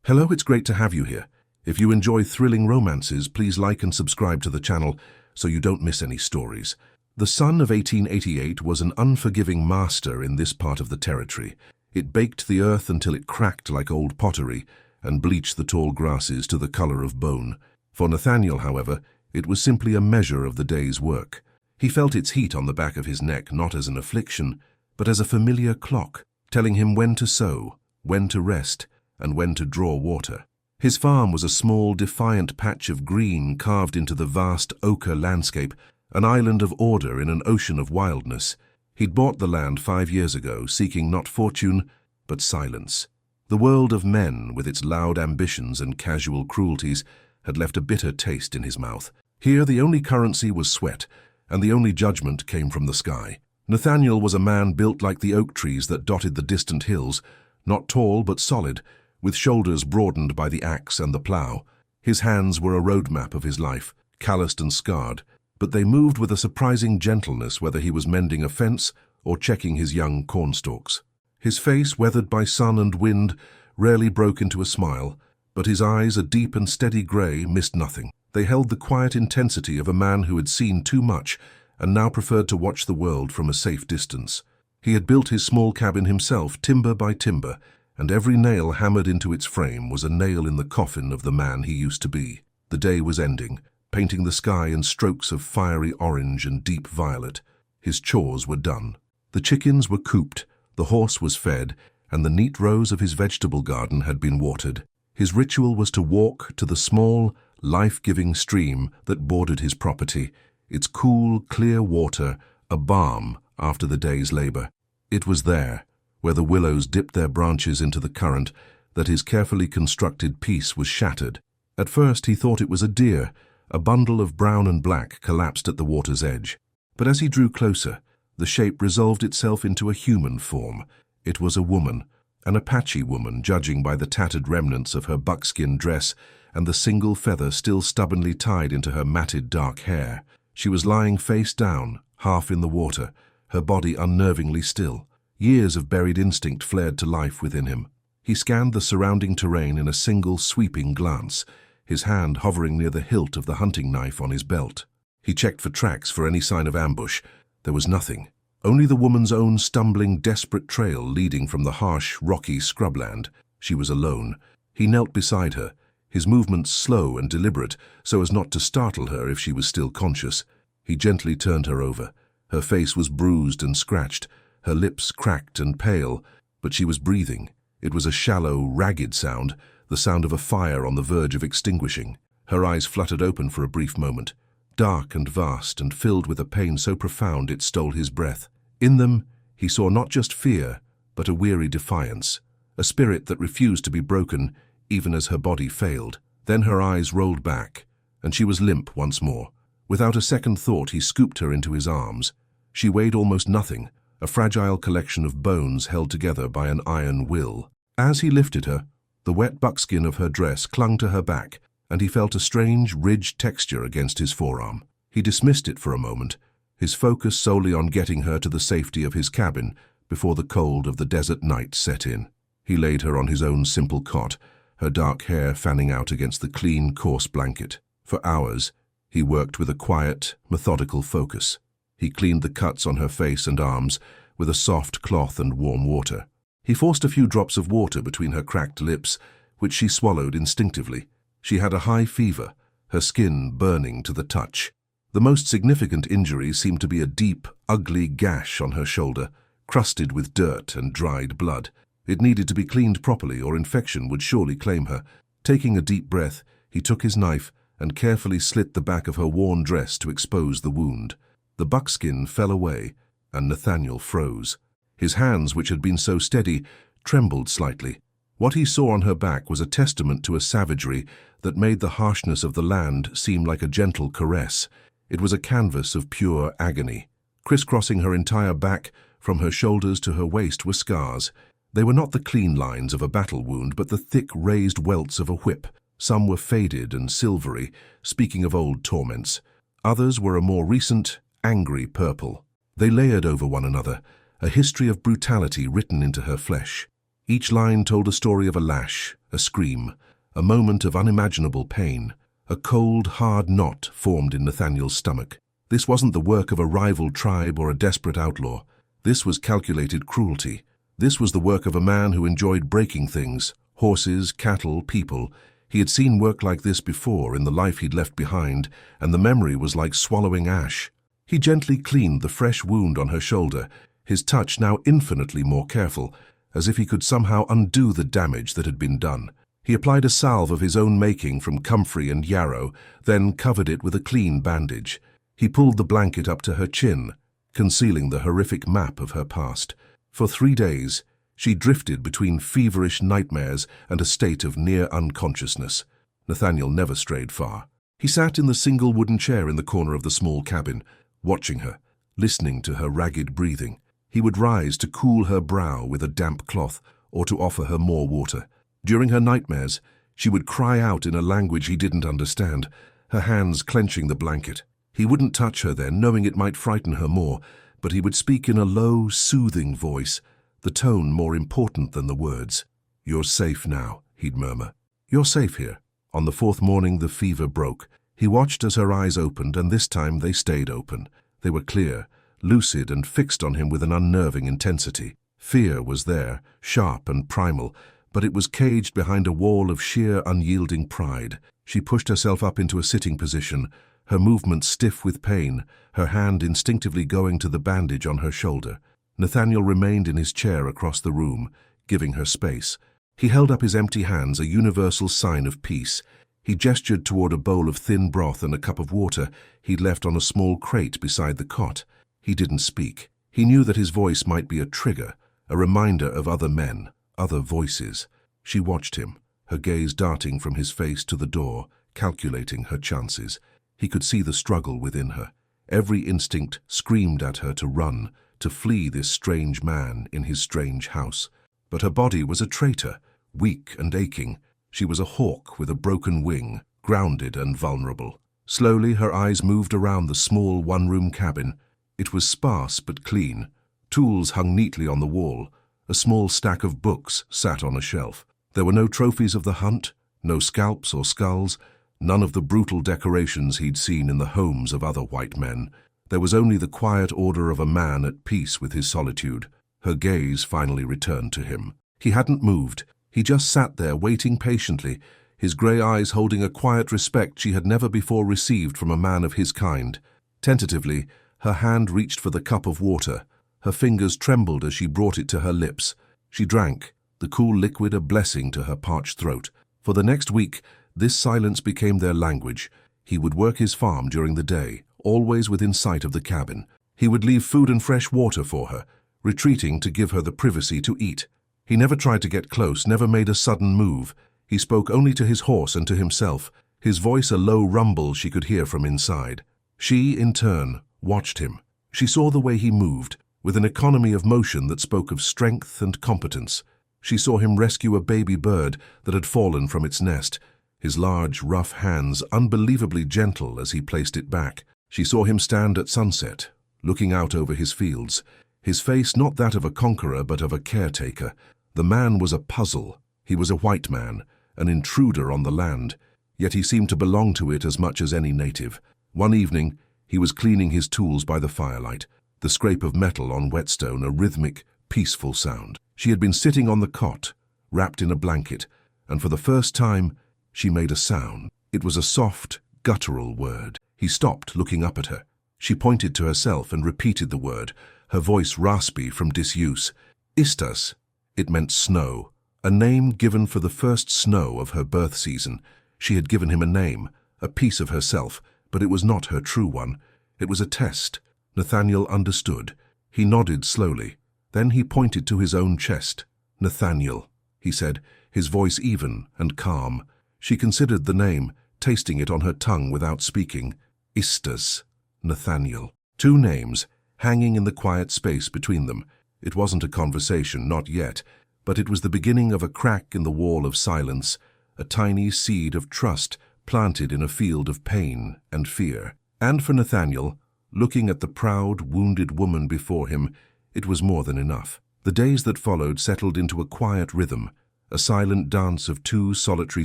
Hello, it's great to have you here. If you enjoy thrilling romances, please like and subscribe to the channel so you don't miss any stories. The sun of 1888 was an unforgiving master in this part of the territory. It baked the earth until it cracked like old pottery and bleached the tall grasses to the color of bone. For Nathaniel, however, it was simply a measure of the day's work. He felt its heat on the back of his neck not as an affliction, but as a familiar clock, telling him when to sow, when to rest, and when to draw water. His farm was a small, defiant patch of green carved into the vast ochre landscape, an island of order in an ocean of wildness. He'd bought the land 5 years ago, seeking not fortune, but silence. The world of men, with its loud ambitions and casual cruelties, had left a bitter taste in his mouth. Here the only currency was sweat, and the only judgment came from the sky. Nathaniel was a man built like the oak trees that dotted the distant hills, not tall but solid, with shoulders broadened by the axe and the plough. His hands were a roadmap of his life, calloused and scarred, but they moved with a surprising gentleness whether he was mending a fence or checking his young cornstalks. His face, weathered by sun and wind, rarely broke into a smile, but his eyes, a deep and steady grey, missed nothing. They held the quiet intensity of a man who had seen too much and now preferred to watch the world from a safe distance. He had built his small cabin himself, timber by timber, and every nail hammered into its frame was a nail in the coffin of the man he used to be. The day was ending, painting the sky in strokes of fiery orange and deep violet. His chores were done. The chickens were cooped, the horse was fed, and the neat rows of his vegetable garden had been watered. His ritual was to walk to the small, life-giving stream that bordered his property, its cool, clear water, a balm after the day's labor. It was there, where the willows dipped their branches into the current, that his carefully constructed peace was shattered. At first he thought it was a deer. A bundle of brown and black collapsed at the water's edge. But as he drew closer, the shape resolved itself into a human form. It was a woman, an Apache woman, judging by the tattered remnants of her buckskin dress and the single feather still stubbornly tied into her matted dark hair. She was lying face down, half in the water, her body unnervingly still. Years of buried instinct flared to life within him. He scanned the surrounding terrain in a single sweeping glance, his hand hovering near the hilt of the hunting knife on his belt. He checked for tracks, for any sign of ambush. There was nothing. Only the woman's own stumbling, desperate trail leading from the harsh, rocky scrubland. She was alone. He knelt beside her, his movements slow and deliberate, so as not to startle her if she was still conscious. He gently turned her over. Her face was bruised and scratched, her lips cracked and pale, but she was breathing. It was a shallow, ragged sound, the sound of a fire on the verge of extinguishing. Her eyes fluttered open for a brief moment, dark and vast and filled with a pain so profound it stole his breath. In them, he saw not just fear, but a weary defiance, a spirit that refused to be broken even as her body failed. Then her eyes rolled back, and she was limp once more. Without a second thought, he scooped her into his arms. She weighed almost nothing, a fragile collection of bones held together by an iron will. As he lifted her, the wet buckskin of her dress clung to her back, and he felt a strange, ridged texture against his forearm. He dismissed it for a moment, his focus solely on getting her to the safety of his cabin before the cold of the desert night set in. He laid her on his own simple cot, her dark hair fanning out against the clean, coarse blanket. For hours, he worked with a quiet, methodical focus. He cleaned the cuts on her face and arms with a soft cloth and warm water. He forced a few drops of water between her cracked lips, which she swallowed instinctively. She had a high fever, her skin burning to the touch. The most significant injury seemed to be a deep, ugly gash on her shoulder, crusted with dirt and dried blood. It needed to be cleaned properly or infection would surely claim her. Taking a deep breath, he took his knife and carefully slit the back of her worn dress to expose the wound. The buckskin fell away, and Nathaniel froze. His hands, which had been so steady, trembled slightly. What he saw on her back was a testament to a savagery that made the harshness of the land seem like a gentle caress. It was a canvas of pure agony. Crisscrossing her entire back, from her shoulders to her waist, were scars. They were not the clean lines of a battle wound, but the thick, raised welts of a whip. Some were faded and silvery, speaking of old torments. Others were a more recent, angry purple. They layered over one another, a history of brutality written into her flesh. Each line told a story of a lash, a scream, a moment of unimaginable pain. A cold, hard knot formed in Nathaniel's stomach. This wasn't the work of a rival tribe or a desperate outlaw. This was calculated cruelty. This was the work of a man who enjoyed breaking things, horses, cattle, people. He had seen work like this before in the life he'd left behind, and the memory was like swallowing ash. He gently cleaned the fresh wound on her shoulder, his touch now infinitely more careful, as if he could somehow undo the damage that had been done. He applied a salve of his own making from comfrey and yarrow, then covered it with a clean bandage. He pulled the blanket up to her chin, concealing the horrific map of her past. For 3 days, she drifted between feverish nightmares and a state of near unconsciousness. Nathaniel never strayed far. He sat in the single wooden chair in the corner of the small cabin, watching her, listening to her ragged breathing. He would rise to cool her brow with a damp cloth or to offer her more water. During her nightmares, she would cry out in a language he didn't understand, her hands clenching the blanket. He wouldn't touch her then, knowing it might frighten her more, but he would speak in a low, soothing voice, the tone more important than the words. "You're safe now," he'd murmur. "You're safe here." On the 4th morning, the fever broke. He watched as her eyes opened, and this time they stayed open. They were clear, lucid, and fixed on him with an unnerving intensity. Fear was there, sharp and primal, but it was caged behind a wall of sheer, unyielding pride. She pushed herself up into a sitting position, her movements stiff with pain, her hand instinctively going to the bandage on her shoulder. Nathaniel remained in his chair across the room, giving her space. He held up his empty hands, a universal sign of peace. He gestured toward a bowl of thin broth and a cup of water he'd left on a small crate beside the cot. He didn't speak. He knew that his voice might be a trigger, a reminder of other men, other voices. She watched him, her gaze darting from his face to the door, calculating her chances. He could see the struggle within her. Every instinct screamed at her to run, to flee this strange man in his strange house. But her body was a traitor, weak and aching. She was a hawk with a broken wing, grounded and vulnerable. Slowly, her eyes moved around the small one-room cabin. It was sparse but clean. Tools hung neatly on the wall. A small stack of books sat on a shelf. There were no trophies of the hunt, no scalps or skulls, none of the brutal decorations he'd seen in the homes of other white men. There was only the quiet order of a man at peace with his solitude. Her gaze finally returned to him. He hadn't moved. He just sat there waiting patiently, his grey eyes holding a quiet respect she had never before received from a man of his kind. Tentatively, her hand reached for the cup of water. Her fingers trembled as she brought it to her lips. She drank, the cool liquid a blessing to her parched throat. For the next week, this silence became their language. He would work his farm during the day, always within sight of the cabin. He would leave food and fresh water for her, retreating to give her the privacy to eat. He never tried to get close, never made a sudden move. He spoke only to his horse and to himself, his voice a low rumble she could hear from inside. She, in turn, watched him. She saw the way he moved, with an economy of motion that spoke of strength and competence. She saw him rescue a baby bird that had fallen from its nest, his large, rough hands unbelievably gentle as he placed it back. She saw him stand at sunset, looking out over his fields, his face not that of a conqueror but of a caretaker. The man was a puzzle. He was a white man, an intruder on the land, yet he seemed to belong to it as much as any native. One evening, he was cleaning his tools by the firelight, the scrape of metal on whetstone a rhythmic, peaceful sound. She had been sitting on the cot, wrapped in a blanket, and for the first time, she made a sound. It was a soft, guttural word. He stopped, looking up at her. She pointed to herself and repeated the word, her voice raspy from disuse. Istas. It meant snow, a name given for the first snow of her birth season. She had given him a name, a piece of herself, but it was not her true one. It was a test. Nathaniel understood. He nodded slowly. Then he pointed to his own chest. Nathaniel, he said, his voice even and calm. She considered the name, tasting it on her tongue without speaking. Istas, Nathaniel. Two names, hanging in the quiet space between them. It wasn't a conversation, not yet, but it was the beginning of a crack in the wall of silence, a tiny seed of trust planted in a field of pain and fear. And for Nathaniel, looking at the proud, wounded woman before him, it was more than enough. The days that followed settled into a quiet rhythm, a silent dance of two solitary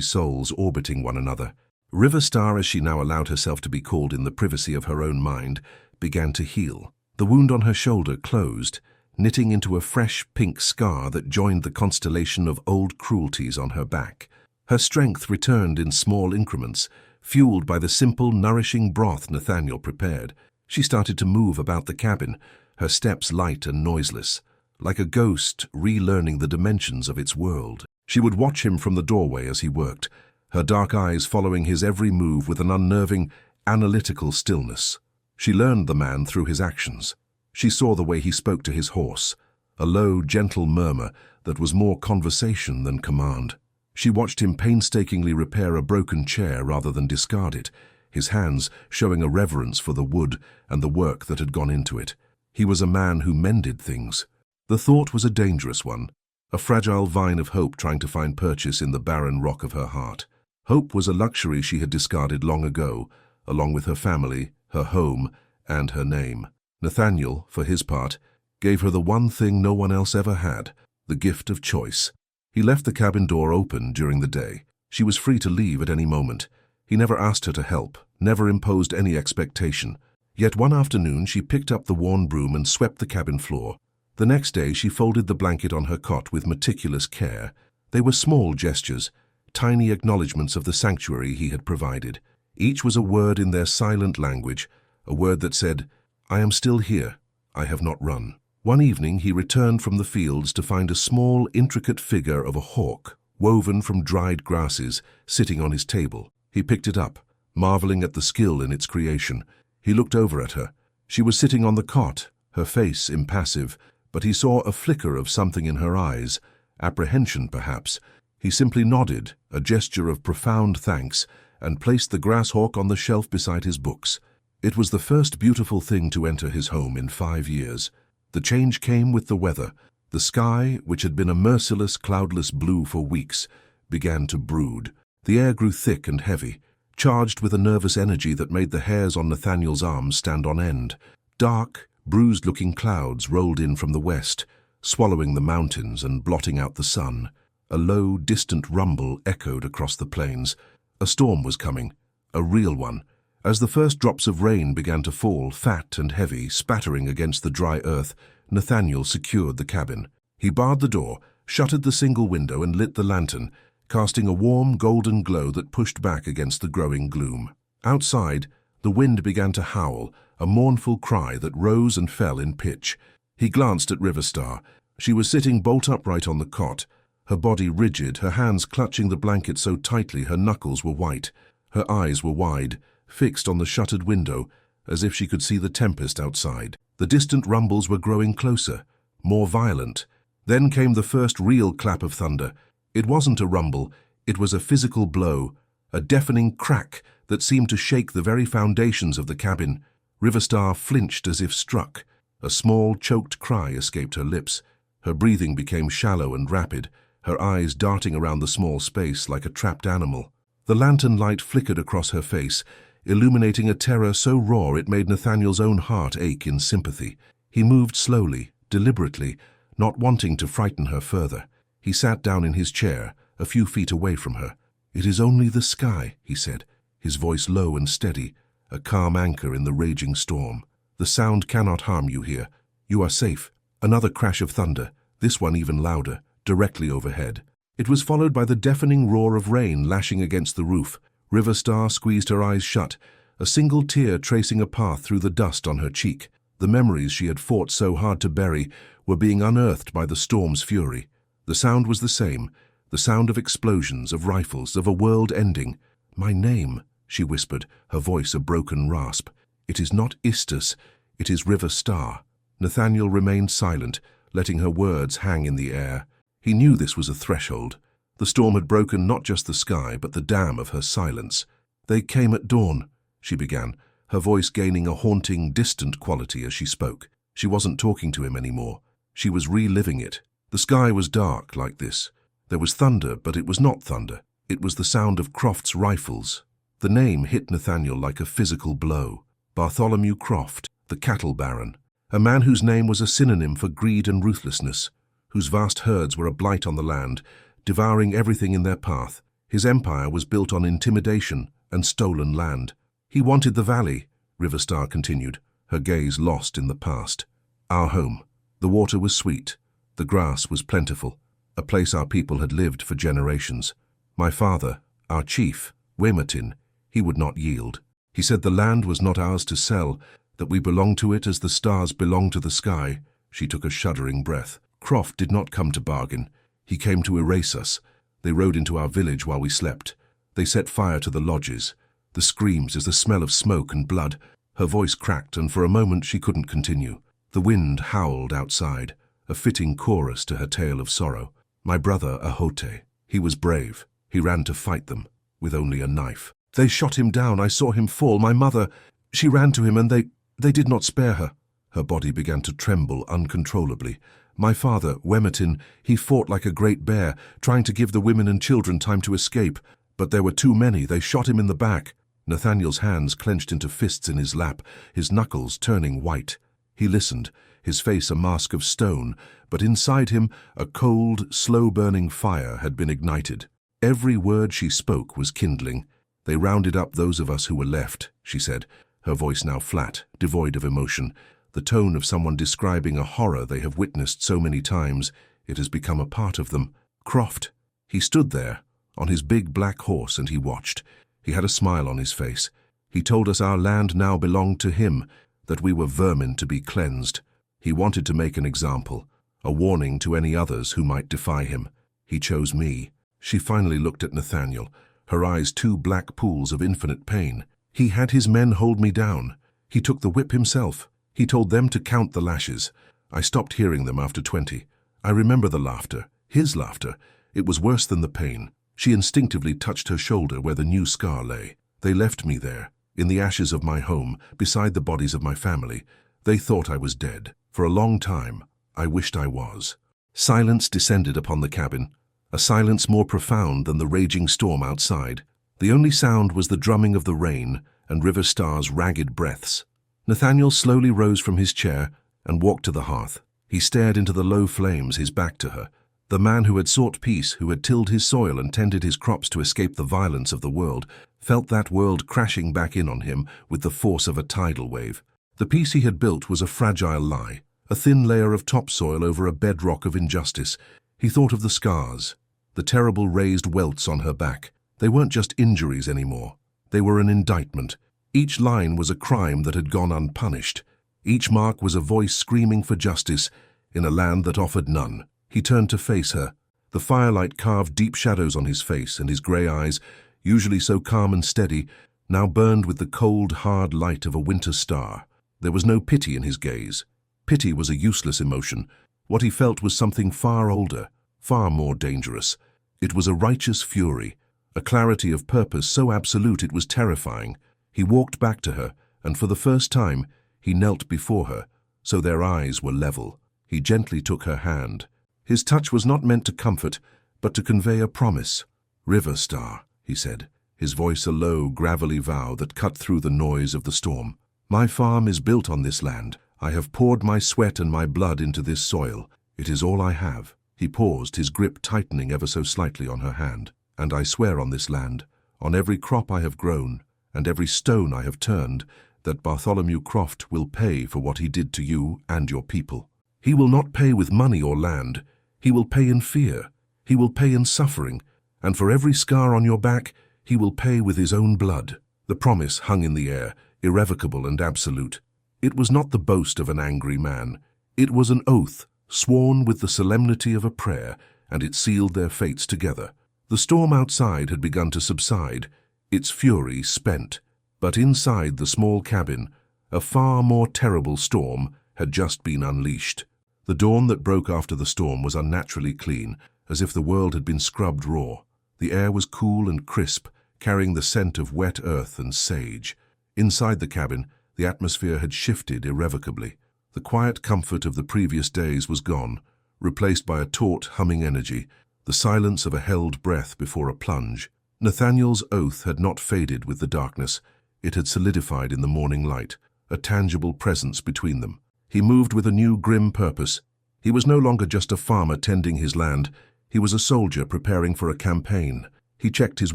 souls orbiting one another. River Star, as she now allowed herself to be called in the privacy of her own mind, began to heal. The wound on her shoulder closed, knitting into a fresh pink scar that joined the constellation of old cruelties on her back. Her strength returned in small increments, fueled by the simple, nourishing broth Nathaniel prepared. She started to move about the cabin, her steps light and noiseless, like a ghost relearning the dimensions of its world. She would watch him from the doorway as he worked, her dark eyes following his every move with an unnerving, analytical stillness. She learned the man through his actions. She saw the way he spoke to his horse, a low, gentle murmur that was more conversation than command. She watched him painstakingly repair a broken chair rather than discard it, his hands showing a reverence for the wood and the work that had gone into it. He was a man who mended things. The thought was a dangerous one, a fragile vine of hope trying to find purchase in the barren rock of her heart. Hope was a luxury she had discarded long ago, along with her family, her home, and her name. Nathaniel, for his part, gave her the one thing no one else ever had, the gift of choice. He left the cabin door open during the day. She was free to leave at any moment. He never asked her to help, never imposed any expectation. Yet one afternoon she picked up the worn broom and swept the cabin floor. The next day she folded the blanket on her cot with meticulous care. They were small gestures, tiny acknowledgments of the sanctuary he had provided. Each was a word in their silent language, a word that said, "I am still here. I have not run." One evening he returned from the fields to find a small, intricate figure of a hawk, woven from dried grasses, sitting on his table. He picked it up, marveling at the skill in its creation. He looked over at her. She was sitting on the cot, her face impassive, but he saw a flicker of something in her eyes, apprehension perhaps. He simply nodded, a gesture of profound thanks, and placed the grasshawk on the shelf beside his books. It was the first beautiful thing to enter his home in 5 years. The change came with the weather. The sky, which had been a merciless, cloudless blue for weeks, began to brood. The air grew thick and heavy, charged with a nervous energy that made the hairs on Nathaniel's arms stand on end. Dark, bruised-looking clouds rolled in from the west, swallowing the mountains and blotting out the sun. A low, distant rumble echoed across the plains. A storm was coming, a real one. As the first drops of rain began to fall, fat and heavy, spattering against the dry earth, Nathaniel secured the cabin. He barred the door, shuttered the single window and lit the lantern, casting a warm, golden glow that pushed back against the growing gloom. Outside, the wind began to howl, a mournful cry that rose and fell in pitch. He glanced at River Star. She was sitting bolt upright on the cot, her body rigid, her hands clutching the blanket so tightly her knuckles were white. Her eyes were wide, fixed on the shuttered window, as if she could see the tempest outside. The distant rumbles were growing closer, more violent. Then came the first real clap of thunder. It wasn't a rumble, it was a physical blow, a deafening crack that seemed to shake the very foundations of the cabin. River Star flinched as if struck. A small, choked cry escaped her lips. Her breathing became shallow and rapid, her eyes darting around the small space like a trapped animal. The lantern light flickered across her face, illuminating a terror so raw it made Nathaniel's own heart ache in sympathy. He moved slowly, deliberately, not wanting to frighten her further. He sat down in his chair, a few feet away from her. "It is only the sky," he said, his voice low and steady, a calm anchor in the raging storm. "The sound cannot harm you here. You are safe." Another crash of thunder, this one even louder, directly overhead. It was followed by the deafening roar of rain lashing against the roof. River Star squeezed her eyes shut, a single tear tracing a path through the dust on her cheek. The memories she had fought so hard to bury were being unearthed by the storm's fury. The sound was the same, the sound of explosions, of rifles, of a world ending. "My name," she whispered, her voice a broken rasp. "It is not Istus, it is River Star." Nathaniel remained silent, letting her words hang in the air. He knew this was a threshold. The storm had broken not just the sky, but the dam of her silence. "They came at dawn," she began, her voice gaining a haunting, distant quality as she spoke. She wasn't talking to him anymore. She was reliving it. The sky was dark like this. There was thunder, but it was not thunder. It was the sound of Croft's rifles. The name hit Nathaniel like a physical blow. Bartholomew Croft, the cattle baron. A man whose name was a synonym for greed and ruthlessness. whose vast herds were a blight on the land, devouring everything in their path. His empire was built on intimidation and stolen land. He wanted the valley, Riverstar continued, her gaze lost in the past. Our home. The water was sweet. The grass was plentiful, a place our people had lived for generations. My father, our chief, Wemertin, he would not yield. He said the land was not ours to sell, that we belonged to it as the stars belong to the sky. She took a shuddering breath. Croft did not come to bargain. He came to erase us. They rode into our village while we slept. They set fire to the lodges. The screams is the smell of smoke and blood. Her voice cracked, and for a moment she couldn't continue. The wind howled outside, a fitting chorus to her tale of sorrow. My brother, Ahote, he was brave. He ran to fight them, with only a knife. They shot him down. I saw him fall. My mother, she ran to him, and they did not spare her. Her body began to tremble uncontrollably. My father, Wemertin, he fought like a great bear, trying to give the women and children time to escape. But there were too many. They shot him in the back. Nathaniel's hands clenched into fists in his lap, his knuckles turning white. He listened, his face a mask of stone, but inside him a cold, slow-burning fire had been ignited. Every word she spoke was kindling. They rounded up those of us who were left, she said, her voice now flat, devoid of emotion, the tone of someone describing a horror they have witnessed so many times. It has become a part of them. Croft. He stood there, on his big black horse, and he watched. He had a smile on his face. He told us our land now belonged to him, that we were vermin to be cleansed. He wanted to make an example, a warning to any others who might defy him. He chose me. She finally looked at Nathaniel, her eyes two black pools of infinite pain. He had his men hold me down. He took the whip himself. He told them to count the lashes. I stopped hearing them after 20. I remember the laughter, his laughter. It was worse than the pain. She instinctively touched her shoulder where the new scar lay. They left me there, in the ashes of my home, beside the bodies of my family. They thought I was dead. For a long time, I wished I was. Silence descended upon the cabin, a silence more profound than the raging storm outside. The only sound was the drumming of the rain and Riverstar's ragged breaths. Nathaniel slowly rose from his chair and walked to the hearth. He stared into the low flames, his back to her. The man who had sought peace, who had tilled his soil and tended his crops to escape the violence of the world, felt that world crashing back in on him with the force of a tidal wave. The peace he had built was a fragile lie, a thin layer of topsoil over a bedrock of injustice. He thought of the scars, the terrible raised welts on her back. They weren't just injuries anymore. They were an indictment. Each line was a crime that had gone unpunished. Each mark was a voice screaming for justice in a land that offered none. He turned to face her. The firelight carved deep shadows on his face, and his grey eyes, usually so calm and steady, now burned with the cold, hard light of a winter star. There was no pity in his gaze. Pity was a useless emotion. What he felt was something far older, far more dangerous. It was a righteous fury, a clarity of purpose so absolute it was terrifying. He walked back to her, and for the first time, he knelt before her, so their eyes were level. He gently took her hand. His touch was not meant to comfort, but to convey a promise. "Riverstar," he said, his voice a low, gravelly vow that cut through the noise of the storm. "My farm is built on this land. I have poured my sweat and my blood into this soil. It is all I have." He paused, his grip tightening ever so slightly on her hand. "And I swear on this land, on every crop I have grown, and every stone I have turned, that Bartholomew Croft will pay for what he did to you and your people. He will not pay with money or land. He will pay in fear. He will pay in suffering. And for every scar on your back, he will pay with his own blood." The promise hung in the air, irrevocable and absolute. It was not the boast of an angry man. It was an oath, sworn with the solemnity of a prayer, and it sealed their fates together. The storm outside had begun to subside, its fury spent. But inside the small cabin, a far more terrible storm had just been unleashed. The dawn that broke after the storm was unnaturally clean, as if the world had been scrubbed raw. The air was cool and crisp, carrying the scent of wet earth and sage. Inside the cabin, the atmosphere had shifted irrevocably. The quiet comfort of the previous days was gone, replaced by a taut, humming energy, the silence of a held breath before a plunge. Nathaniel's oath had not faded with the darkness. It had solidified in the morning light, a tangible presence between them. He moved with a new grim purpose, He was no longer just a farmer tending his land. He was a soldier preparing for a campaign. He checked his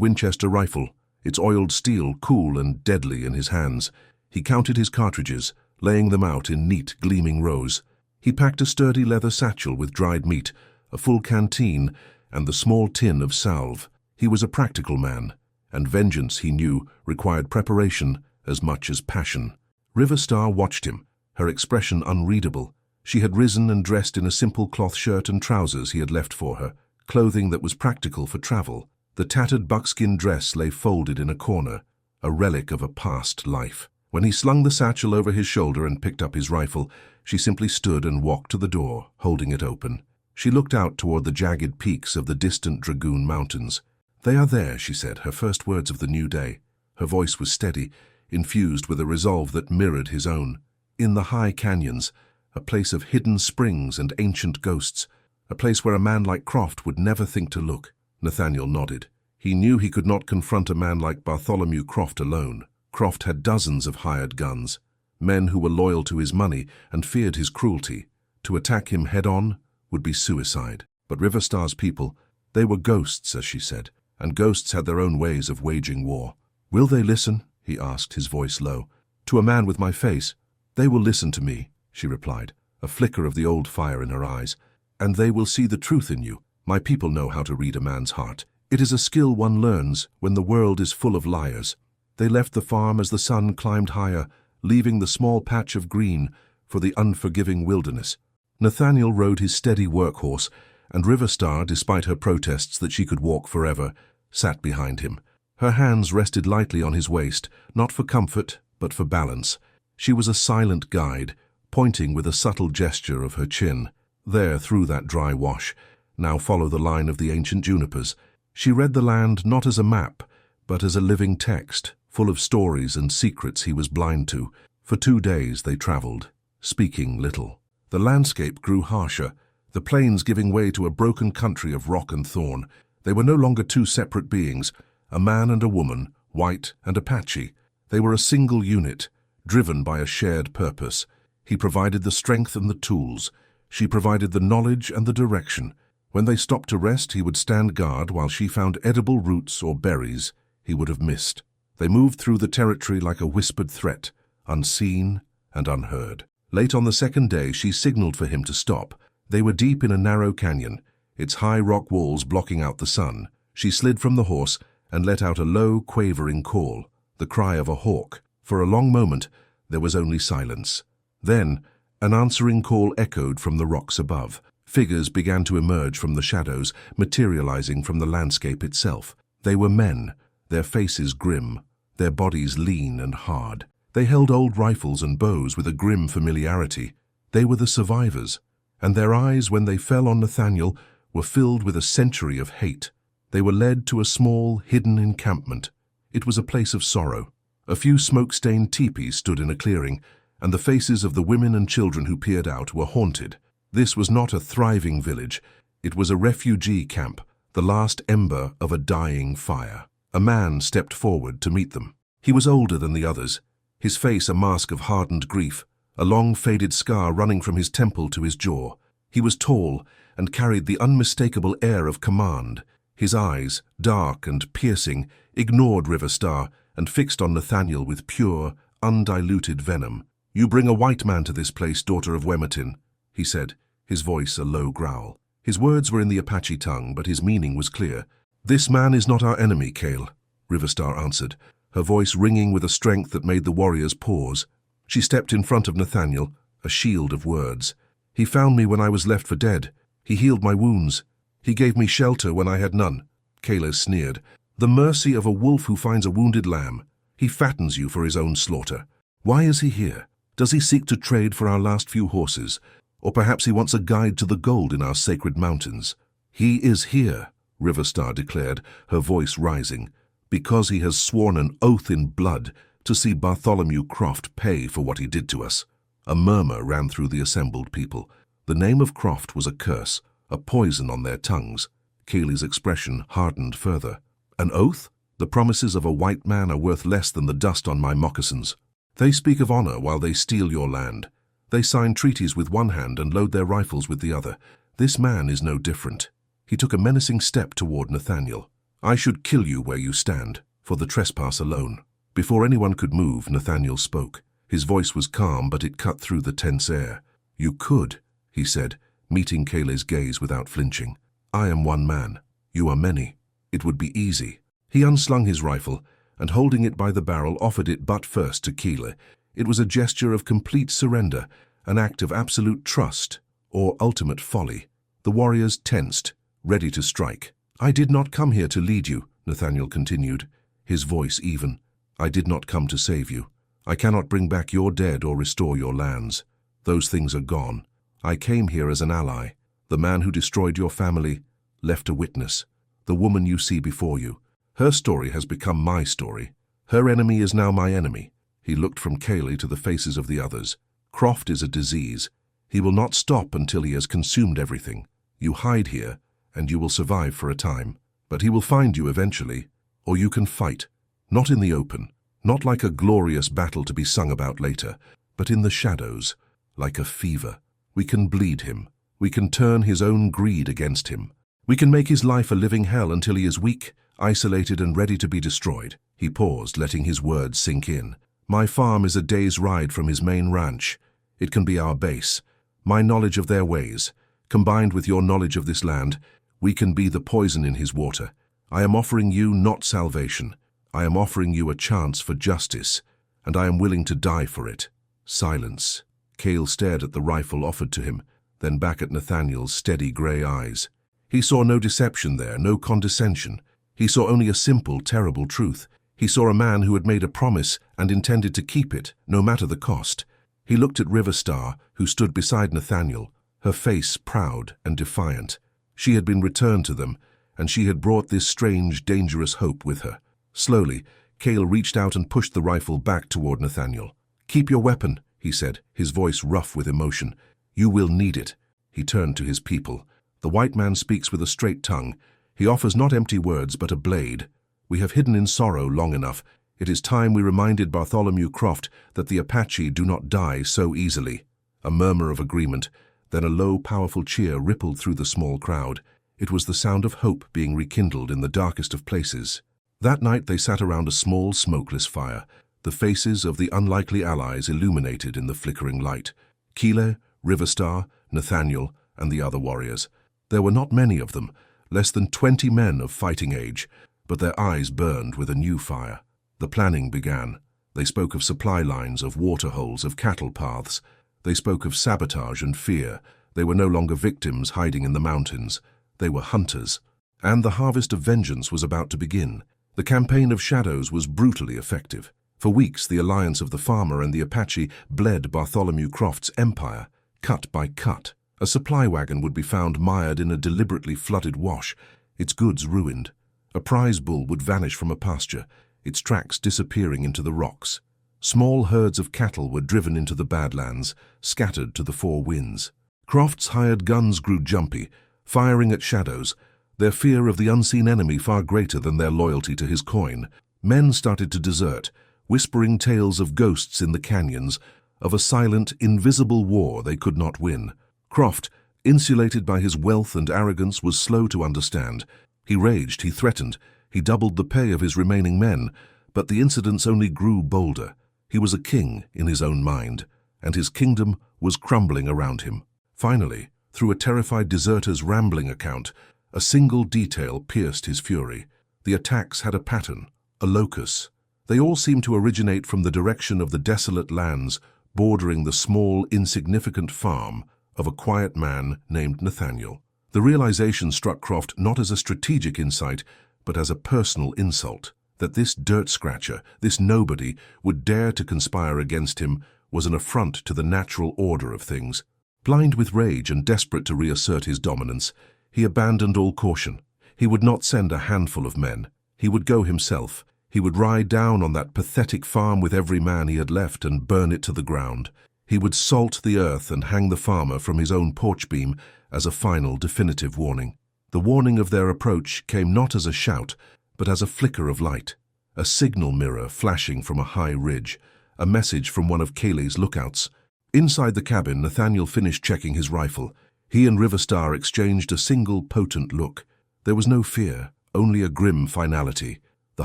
Winchester rifle, its oiled steel cool and deadly in his hands. He counted his cartridges, laying them out in neat, gleaming rows. He packed a sturdy leather satchel with dried meat, a full canteen, and the small tin of salve. He was a practical man, and vengeance, he knew, required preparation as much as passion. River Star watched him, her expression unreadable. She had risen and dressed in a simple cloth shirt and trousers he had left for her, clothing that was practical for travel. The tattered buckskin dress lay folded in a corner, a relic of a past life. When he slung the satchel over his shoulder and picked up his rifle, she simply stood and walked to the door, holding it open. She looked out toward the jagged peaks of the distant Dragoon Mountains. "They are there," she said, her first words of the new day. Her voice was steady, infused with a resolve that mirrored his own. "In the high canyons, a place of hidden springs and ancient ghosts, a place where a man like Croft would never think to look." Nathaniel nodded. He knew he could not confront a man like Bartholomew Croft alone. Croft had dozens of hired guns, men who were loyal to his money and feared his cruelty. To attack him head-on would be suicide. But River Star's people, they were ghosts, as she said, and ghosts had their own ways of waging war. "Will they listen?" he asked, his voice low. "To a man with my face?" "They will listen to me," she replied, a flicker of the old fire in her eyes. "And they will see the truth in you. My people know how to read a man's heart. It is a skill one learns when the world is full of liars." They left the farm as the sun climbed higher, leaving the small patch of green for the unforgiving wilderness. Nathaniel rode his steady workhorse, and River Star, despite her protests that she could walk forever, sat behind him. Her hands rested lightly on his waist, not for comfort, but for balance. She was a silent guide, pointing with a subtle gesture of her chin. "There, through that dry wash. Now follow the line of the ancient junipers." She read the land not as a map, but as a living text, full of stories and secrets he was blind to. For 2 days they traveled, speaking little. The landscape grew harsher, the plains giving way to a broken country of rock and thorn. They were no longer two separate beings, a man and a woman, white and Apache. They were a single unit, driven by a shared purpose. He provided the strength and the tools. She provided the knowledge and the direction. When they stopped to rest, he would stand guard while she found edible roots or berries he would have missed. They moved through the territory like a whispered threat, unseen and unheard. Late on the second day, she signaled for him to stop. They were deep in a narrow canyon, its high rock walls blocking out the sun. She slid from the horse and let out a low, quavering call, the cry of a hawk. For a long moment, there was only silence. Then, an answering call echoed from the rocks above. Figures began to emerge from the shadows, materializing from the landscape itself. They were men, their faces grim, their bodies lean and hard. They held old rifles and bows with a grim familiarity. They were the survivors, and their eyes, when they fell on Nathaniel, were filled with a century of hate. They were led to a small, hidden encampment. It was a place of sorrow. A few smoke-stained teepees stood in a clearing, and the faces of the women and children who peered out were haunted. This was not a thriving village. It was a refugee camp, the last ember of a dying fire. A man stepped forward to meet them. He was older than the others, his face a mask of hardened grief, a long faded scar running from his temple to his jaw. He was tall and carried the unmistakable air of command. His eyes, dark and piercing, ignored River Star and fixed on Nathaniel with pure, undiluted venom. "You bring a white man to this place, daughter of Wemertin," he said, his voice a low growl. His words were in the Apache tongue, but his meaning was clear. "This man is not our enemy, Kale," River Star answered, her voice ringing with a strength that made the warriors pause. She stepped in front of Nathaniel, a shield of words. "He found me when I was left for dead. He healed my wounds. He gave me shelter when I had none." Kale sneered. "The mercy of a wolf who finds a wounded lamb. He fattens you for his own slaughter. Why is he here? Does he seek to trade for our last few horses? Or perhaps he wants a guide to the gold in our sacred mountains?" "He is here," River Star declared, her voice rising, "because he has sworn an oath in blood to see Bartholomew Croft pay for what he did to us." A murmur ran through the assembled people. The name of Croft was a curse, a poison on their tongues. Kaylee's expression hardened further. "An oath? The promises of a white man are worth less than the dust on my moccasins. They speak of honor while they steal your land. They sign treaties with one hand and load their rifles with the other. This man is no different. He took a menacing step toward Nathaniel. I should kill you where you stand, for the trespass alone. Before anyone could move, Nathaniel spoke. His voice was calm, but it cut through the tense air. You could, he said, meeting Kayle's gaze without flinching. I am one man. You are many. It would be easy. He unslung his rifle, and holding it by the barrel offered it butt first to Kayle. It was a gesture of complete surrender, an act of absolute trust, or ultimate folly. The warriors tensed, ready to strike. I did not come here to lead you, Nathaniel continued, his voice even. I did not come to save you. I cannot bring back your dead or restore your lands. Those things are gone. I came here as an ally. The man who destroyed your family left a witness. The woman you see before you. Her story has become my story. Her enemy is now my enemy. He looked from Kayle to the faces of the others. Croft is a disease. He will not stop until he has consumed everything. You hide here, and you will survive for a time. But he will find you eventually, or you can fight. Not in the open, not like a glorious battle to be sung about later, but in the shadows, like a fever. We can bleed him. We can turn his own greed against him. We can make his life a living hell until he is weak, isolated and ready to be destroyed. He paused, letting his words sink in. My farm is a day's ride from his main ranch. It can be our base. My knowledge of their ways, combined with your knowledge of this land, we can be the poison in his water. I am offering you not salvation. I am offering you a chance for justice, and I am willing to die for it. Silence. Kayle stared at the rifle offered to him, then back at Nathaniel's steady grey eyes. He saw no deception there, no condescension. He saw only a simple, terrible truth. He saw a man who had made a promise and intended to keep it, no matter the cost. He looked at Riverstar, who stood beside Nathaniel, her face proud and defiant. She had been returned to them, and she had brought this strange, dangerous hope with her. Slowly, Kayle reached out and pushed the rifle back toward Nathaniel. Keep your weapon, he said, his voice rough with emotion. You will need it. He turned to his people. The white man speaks with a straight tongue. He offers not empty words, but a blade. We have hidden in sorrow long enough. It is time we reminded Bartholomew Croft that the Apache do not die so easily. A murmur of agreement, then a low, powerful cheer rippled through the small crowd. It was the sound of hope being rekindled in the darkest of places. That night they sat around a small, smokeless fire, the faces of the unlikely allies illuminated in the flickering light. Kayle, Riverstar, Nathaniel, and the other warriors. There were not many of them, less than 20 men of fighting age, but their eyes burned with a new fire. The planning began. They spoke of supply lines, of water holes, of cattle paths. They spoke of sabotage and fear. They were no longer victims hiding in the mountains. They were hunters. And the harvest of vengeance was about to begin. The campaign of shadows was brutally effective. For weeks, the alliance of the farmer and the Apache bled Bartholomew Croft's empire, cut by cut. A supply wagon would be found mired in a deliberately flooded wash, its goods ruined. A prize bull would vanish from a pasture, its tracks disappearing into the rocks. Small herds of cattle were driven into the Badlands, scattered to the four winds. Croft's hired guns grew jumpy, firing at shadows, their fear of the unseen enemy far greater than their loyalty to his coin. Men started to desert, whispering tales of ghosts in the canyons, of a silent, invisible war they could not win. Croft, insulated by his wealth and arrogance, was slow to understand. He raged, he threatened, he doubled the pay of his remaining men, but the incidents only grew bolder. He was a king in his own mind, and his kingdom was crumbling around him. Finally, through a terrified deserter's rambling account, a single detail pierced his fury. The attacks had a pattern, a locus. They all seemed to originate from the direction of the desolate lands bordering the small, insignificant farm of a quiet man named Nathaniel. The realization struck Croft not as a strategic insight, but as a personal insult. That this dirt-scratcher, this nobody, would dare to conspire against him was an affront to the natural order of things. Blind with rage and desperate to reassert his dominance, he abandoned all caution. He would not send a handful of men. He would go himself. He would ride down on that pathetic farm with every man he had left and burn it to the ground. He would salt the earth and hang the farmer from his own porch beam as a final, definitive warning. The warning of their approach came not as a shout, but as a flicker of light, a signal mirror flashing from a high ridge, a message from one of Kayle's lookouts. Inside the cabin, Nathaniel finished checking his rifle. He and Riverstar exchanged a single potent look. There was no fear, only a grim finality. The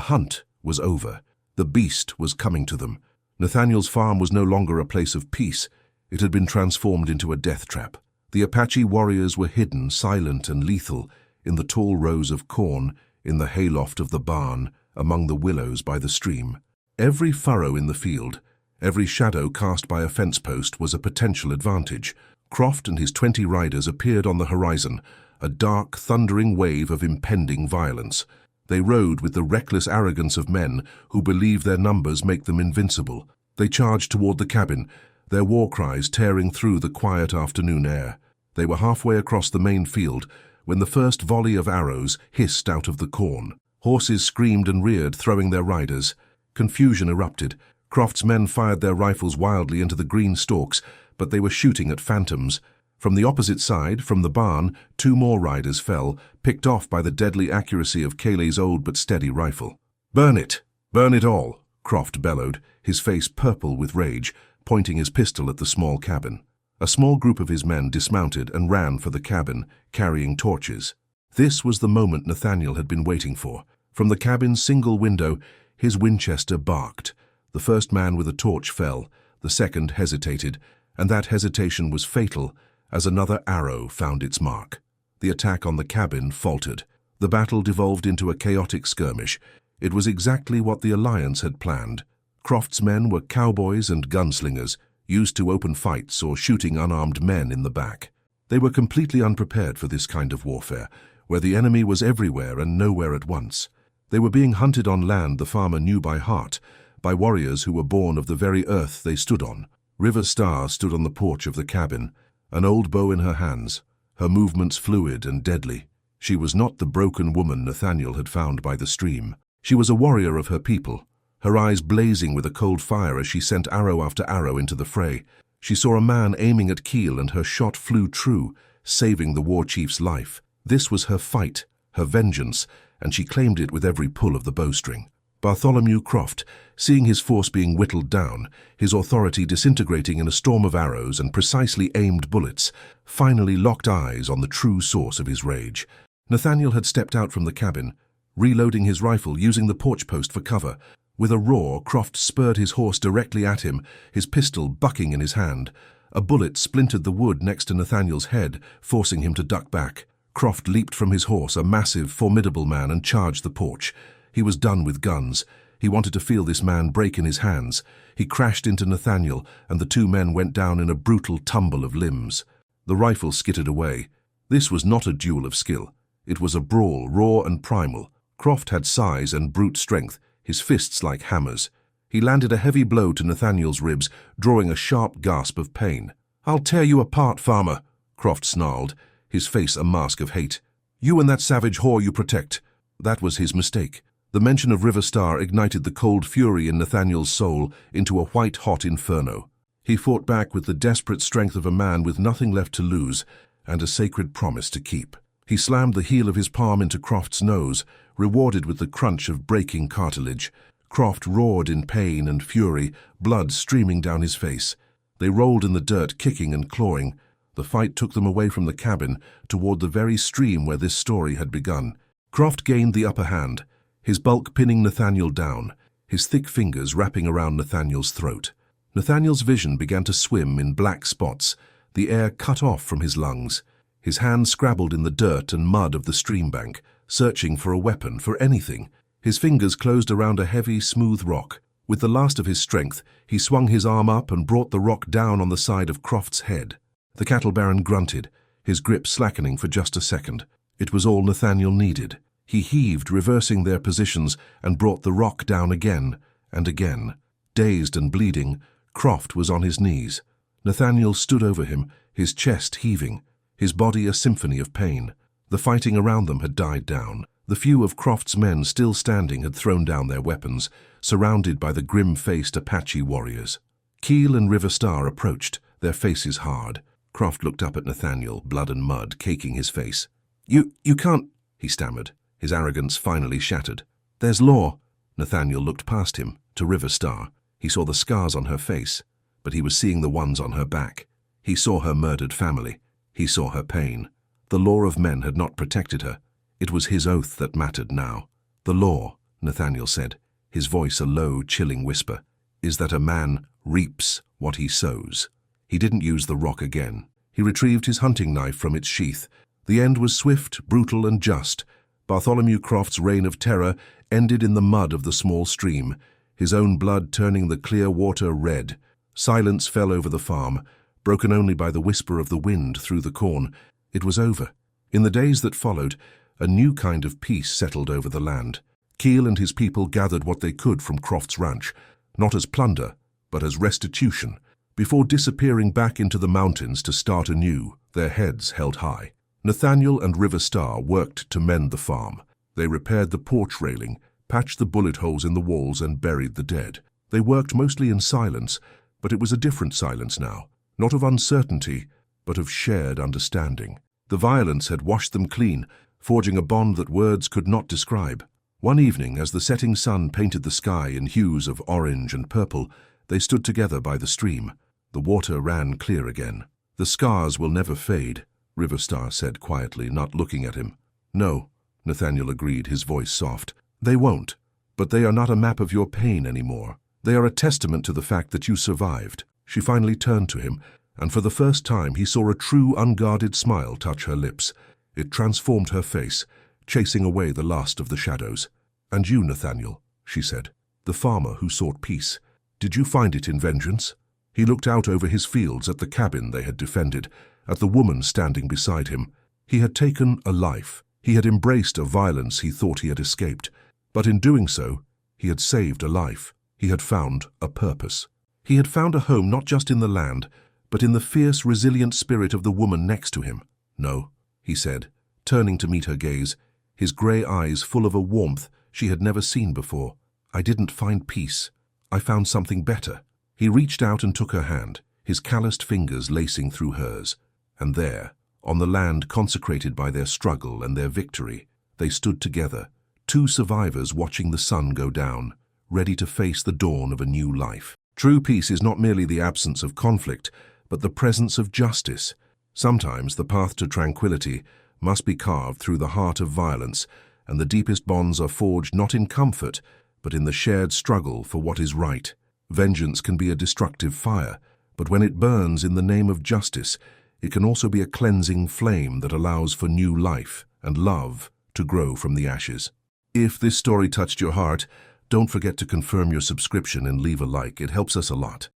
hunt was over. The beast was coming to them. Nathaniel's farm was no longer a place of peace. It had been transformed into a death trap. The Apache warriors were hidden, silent and lethal, in the tall rows of corn, in the hayloft of the barn, among the willows by the stream. Every furrow in the field, every shadow cast by a fence post was a potential advantage. Croft and his 20 riders appeared on the horizon, a dark, thundering wave of impending violence. They rode with the reckless arrogance of men who believe their numbers make them invincible. They charged toward the cabin, their war cries tearing through the quiet afternoon air. They were halfway across the main field when the first volley of arrows hissed out of the corn. Horses screamed and reared, throwing their riders. Confusion erupted. Croft's men fired their rifles wildly into the green stalks, but they were shooting at phantoms. From the opposite side, from the barn, 2 more riders fell, picked off by the deadly accuracy of Kayleigh's old but steady rifle. "Burn it! Burn it all!" Croft bellowed, his face purple with rage, pointing his pistol at the small cabin. A small group of his men dismounted and ran for the cabin, carrying torches. This was the moment Nathaniel had been waiting for. From the cabin's single window, his Winchester barked. The first man with a torch fell, the second hesitated, and that hesitation was fatal as another arrow found its mark. The attack on the cabin faltered. The battle devolved into a chaotic skirmish. It was exactly what the Alliance had planned. Croft's men were cowboys and gunslingers, used to open fights or shooting unarmed men in the back. They were completely unprepared for this kind of warfare, where the enemy was everywhere and nowhere at once. They were being hunted on land the farmer knew by heart, by warriors who were born of the very earth they stood on. Riverstar stood on the porch of the cabin, an old bow in her hands, her movements fluid and deadly. She was not the broken woman Nathaniel had found by the stream. She was a warrior of her people, her eyes blazing with a cold fire as she sent arrow after arrow into the fray. She saw a man aiming at Keel, and her shot flew true, saving the war chief's life. This was her fight, her vengeance, and she claimed it with every pull of the bowstring. Bartholomew Croft, seeing his force being whittled down, his authority disintegrating in a storm of arrows and precisely aimed bullets, finally locked eyes on the true source of his rage. Nathaniel had stepped out from the cabin, reloading his rifle, using the porch post for cover. With a roar, Croft spurred his horse directly at him, his pistol bucking in his hand. A bullet splintered the wood next to Nathaniel's head, forcing him to duck back. Croft leaped from his horse, a massive, formidable man, and charged the porch. He was done with guns. He wanted to feel this man break in his hands. He crashed into Nathaniel, and the 2 men went down in a brutal tumble of limbs. The rifle skittered away. This was not a duel of skill. It was a brawl, raw and primal. Croft had size and brute strength, his fists like hammers. He landed a heavy blow to Nathaniel's ribs, drawing a sharp gasp of pain. "I'll tear you apart, farmer," Croft snarled, his face a mask of hate. "You and that savage whore you protect." That was his mistake. The mention of Riverstar ignited the cold fury in Nathaniel's soul into a white-hot inferno. He fought back with the desperate strength of a man with nothing left to lose and a sacred promise to keep. He slammed the heel of his palm into Croft's nose, rewarded with the crunch of breaking cartilage. Croft roared in pain and fury, blood streaming down his face. They rolled in the dirt, kicking and clawing. The fight took them away from the cabin, toward the very stream where this story had begun. Croft gained the upper hand, his bulk pinning Nathaniel down, his thick fingers wrapping around Nathaniel's throat. Nathaniel's vision began to swim in black spots, the air cut off from his lungs. His hands scrabbled in the dirt and mud of the stream bank, searching for a weapon, for anything. His fingers closed around a heavy, smooth rock. With the last of his strength, he swung his arm up and brought the rock down on the side of Croft's head. The cattle baron grunted, his grip slackening for just a second. It was all Nathaniel needed. He heaved, reversing their positions, and brought the rock down again and again. Dazed and bleeding, Croft was on his knees. Nathaniel stood over him, his chest heaving, his body a symphony of pain. The fighting around them had died down. The few of Croft's men still standing had thrown down their weapons, surrounded by the grim-faced Apache warriors. Keel and Riverstar approached, their faces hard. Croft looked up at Nathaniel, blood and mud caking his face. You can't," he stammered, his arrogance finally shattered. "There's law." Nathaniel looked past him, to Riverstar. He saw the scars on her face. but he was seeing the ones on her back. He saw her murdered family. He saw her pain. The law of men had not protected her. It was his oath that mattered now. The law, Nathaniel said, his voice a low, chilling whisper, is that a man reaps what he sows. He didn't use the rock again. He retrieved his hunting knife from its sheath. The end was swift, brutal, and just. Bartholomew Croft's reign of terror ended in the mud of the small stream, his own blood turning the clear water red. Silence fell over the farm, broken only by the whisper of the wind through the corn. It was over. In the days that followed, a new kind of peace settled over the land. Keel and his people gathered what they could from Croft's ranch, not as plunder, but as restitution, before disappearing back into the mountains to start anew, their heads held high. Nathaniel and River Star worked to mend the farm. They repaired the porch railing, patched the bullet holes in the walls, and buried the dead. They worked mostly in silence, but it was a different silence now, not of uncertainty, but of shared understanding. The violence had washed them clean, forging a bond that words could not describe. One evening, as the setting sun painted the sky in hues of orange and purple, they stood together by the stream. The water ran clear again. "The scars will never fade," River Star said quietly, not looking at him. "No," Nathaniel agreed, his voice soft. "They won't, but they are not a map of your pain anymore. They are a testament to the fact that you survived." She finally turned to him, and for the first time he saw a true, unguarded smile touch her lips. It transformed her face, chasing away the last of the shadows. "And you, Nathaniel," she said, "the farmer who sought peace, did you find it in vengeance?" He looked out over his fields at the cabin they had defended, at the woman standing beside him. He had taken a life. He had embraced a violence he thought he had escaped. But in doing so, he had saved a life. He had found a purpose. He had found a home not just in the land, but in the fierce, resilient spirit of the woman next to him. "No," he said, turning to meet her gaze, his grey eyes full of a warmth she had never seen before. "I didn't find peace. I found something better." He reached out and took her hand, his calloused fingers lacing through hers. And there, on the land consecrated by their struggle and their victory, they stood together, two survivors watching the sun go down, ready to face the dawn of a new life. True peace is not merely the absence of conflict, but the presence of justice. Sometimes the path to tranquility must be carved through the heart of violence, and the deepest bonds are forged not in comfort, but in the shared struggle for what is right. Vengeance can be a destructive fire, but when it burns in the name of justice, it can also be a cleansing flame that allows for new life and love to grow from the ashes. If this story touched your heart, don't forget to confirm your subscription and leave a like. It helps us a lot.